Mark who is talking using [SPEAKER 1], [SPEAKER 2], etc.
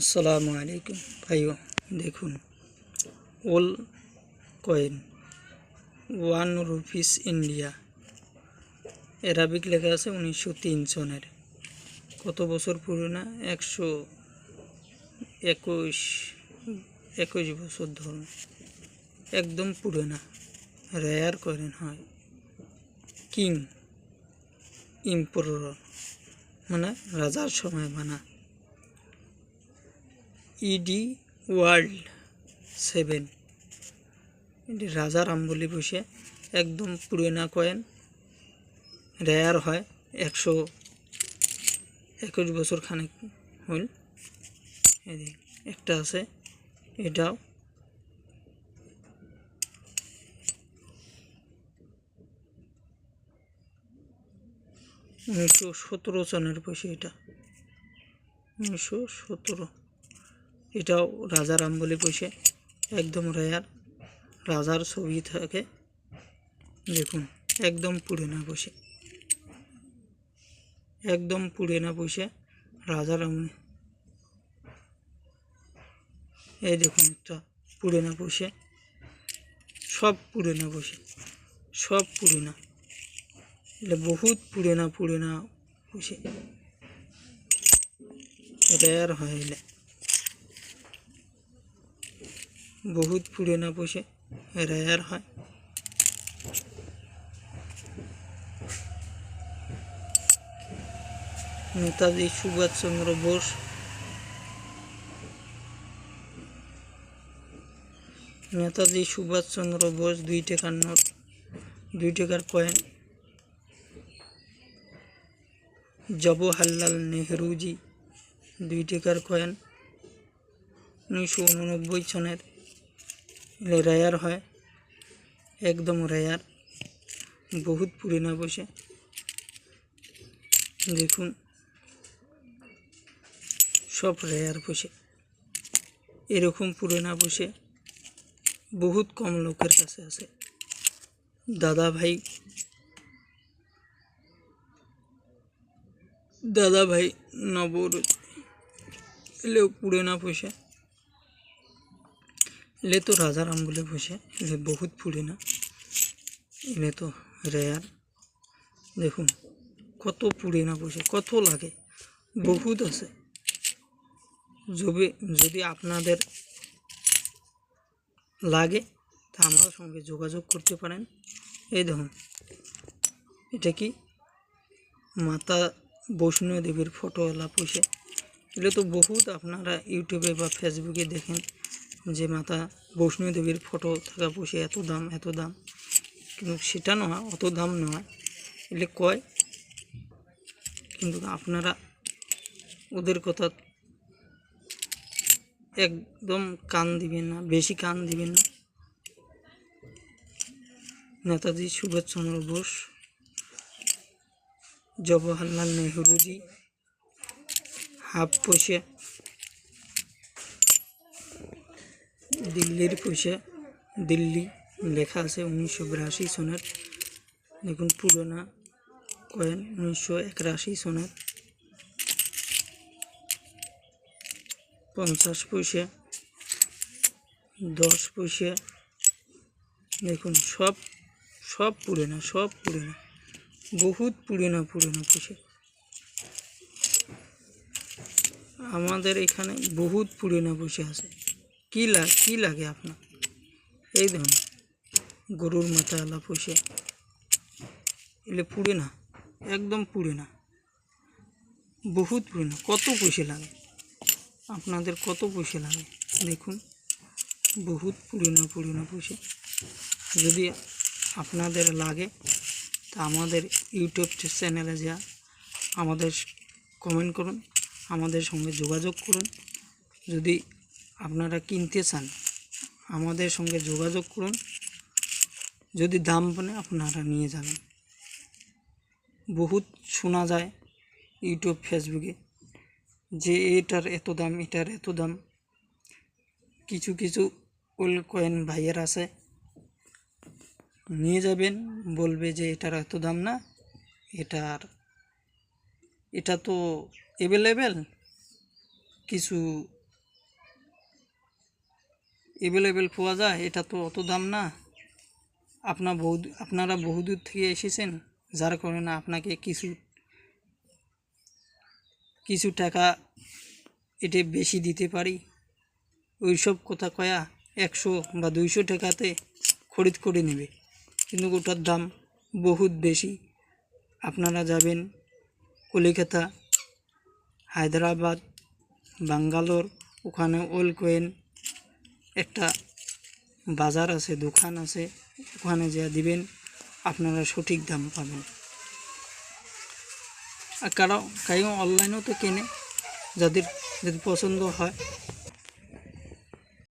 [SPEAKER 1] আসসালামু আলাইকুম ভাইও, দেখুন ওল কয়েন 1 রুপিস ইন্ডিয়া, অ্যারাবিক লেখা আছে 1903 সনের। কত বছর পুরনো? 121 বছর ধরুন। একদম পুরোনা, রেয়ার কয়েন হয়। কিং ইম্পোরর মানে রাজার সময় বানা। ইডি ওয়ার্ল্ড 7, এটি রাজার আমলে বসে একদম পুরোনা কয়েন, রেয়ার হয়। 121 বছর খানিক হইল। এদিক একটা আছে, এটাও (1917) সনের পয়সা। এটা 1917, এটাও রাজার আমলে পয়সা, একদম রেয়ার, রাজার ছবি থাকে। দেখুন একদম পুরোনা পয়সা, একদম পুরোনা পয়সা, রাজার আমলে। এই দেখুন একটা পুরোনা পয়সা, সব পুরোনা পয়সা, সব পুরোনা। এটা বহুত পুরোনা পয়সা, রেয়ার হয়। এলে বহুত পুরোনা পয়সা, রেয়ার হয়। নেতাজি সুভাষচন্দ্র বোস, নেতাজি সুভাষচন্দ্র বোস 2 টাকার নোট, 2 টাকার কয়েন। জওহরলাল নেহরুজি 2 টাকার কয়েন, 1989 সনের। রেয়ার হয়, একদম রেয়ার, বহুত পুরোনা পয়সা। দেখুন সব রেয়ার পয়সা। এরকম পুরোনা পয়সা বহুত কম লোকের কাছে আছে। দাদা ভাই নবরোজ, এলেও পুরোনা পয়সা। এলে তো রাজার আমলে পয়সা, এলে বহুত পুরোনা, এলে তো রেয়ার। দেখুন কত পুরোনা পয়সা, কত লাগে, বহুত আছে। যদি আপনাদের লাগে তা আমার সঙ্গে যোগাযোগ করতে পারেন। এই দেখুন এটা কি মাতা বৈষ্ণো দেবীর ফটোওয়ালা পয়সা। এগুলো তো বহুত আপনারা ইউটিউবে বা ফেসবুকে দেখেন যে মাতা বৈষ্ণো দেবীর ফটো থাকা পয়সা এত দাম, এত দাম, কিন্তু সেটা নয়, অত দাম নয়। এগুলো কয়, কিন্তু আপনারা ওদের কথা একদম কান দিবেন না, বেশি কান দিবেন না। নেতাজি সুভাষচন্দ্র বোস, জওহরলাল নেহরুজি হাফ পয়সা, দিল্লির পয়সা, দিল্লি লেখা আছে 1982 সনের। দেখুন পুরোনা কয়েন 1981 সনের। 50 পয়সা, 10 পয়সা। দেখুন সব পুরোনা, সব পুরোনা, বহুত পুরোনা পয়সা। আমাদের এখানে বহুত পুরোনা পয়সা আছে। কি লাগে আপনার? এই দেখুন গরুর মাথাওয়ালা পয়সা, এলে পুরোনা, একদম পুরোনা, বহুত পুরোনা। কত পয়সা লাগে আপনাদের, কত পয়সা লাগে? দেখুন বহুত পুরোনা পয়সা। যদি আপনাদের লাগে তা আমাদের ইউটিউব চ্যানেলে যা আমাদের কমেন্ট করুন, আমাদের সঙ্গে যোগাযোগ করুন। যদি আপনারা কিনতে চান আমাদের সঙ্গে যোগাযোগ করুন। যদি দাম বলে আপনারা নিয়ে যাবেন। বহুত শোনা যায় ইউটিউব ফেসবুকে যে এটার এত দাম, এটার এত দাম। কিছু ওল্ড কয়েন ভাইয়ের আছে, নিয়ে যাবেন, বলবে যে এটার এত দাম না, এটা তো অ্যাভেলেবেল। কিছু অ্যাভেলেবেল পাওয়া যায়, এটা তো অত দাম না। আপনারা বহুদূর থেকে এসেছেন, যার কারণে আপনাকে কিছু টাকা এটা বেশি দিতে পারি। ওইসব কথা কয়া 100 বা 200 টাকাতে খরিদ করে নেবে, কিন্তু ওটার দাম বহুত বেশি। আপনারা যাবেন কলিকাতা, হায়দ্রাবাদ, ব্যাঙ্গালোর, ওখানে ওল কয়েন একটা বাজার আছে, দোকান আছে, ওখানে যা দিবেন আপনারা সঠিক দাম পাবেন। আর কারো অনলাইনেও তো কেনে, যাদের যদি পছন্দ হয়